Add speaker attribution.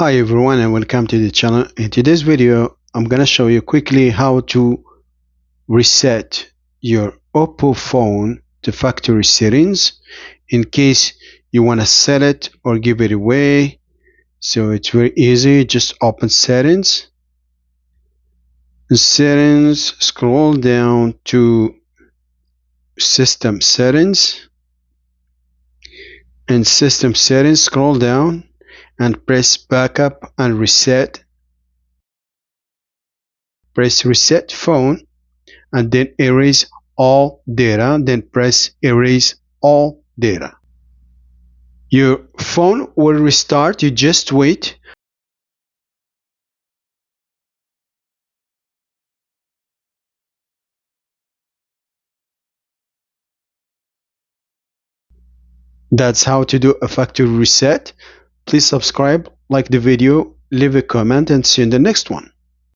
Speaker 1: Hi everyone and welcome to the channel. In today's video I'm gonna show you quickly how to reset your Oppo phone to factory settings in case you want to sell it or give it away. So it's very easy. Just open settings, scroll down to system settings, and system settings scroll down and press backup and reset. Press reset phone and then erase all data, then press erase all data. Your phone will restart. You just wait. That's how to do a factory reset. Please subscribe, like the video, leave a comment, and see you in the next one.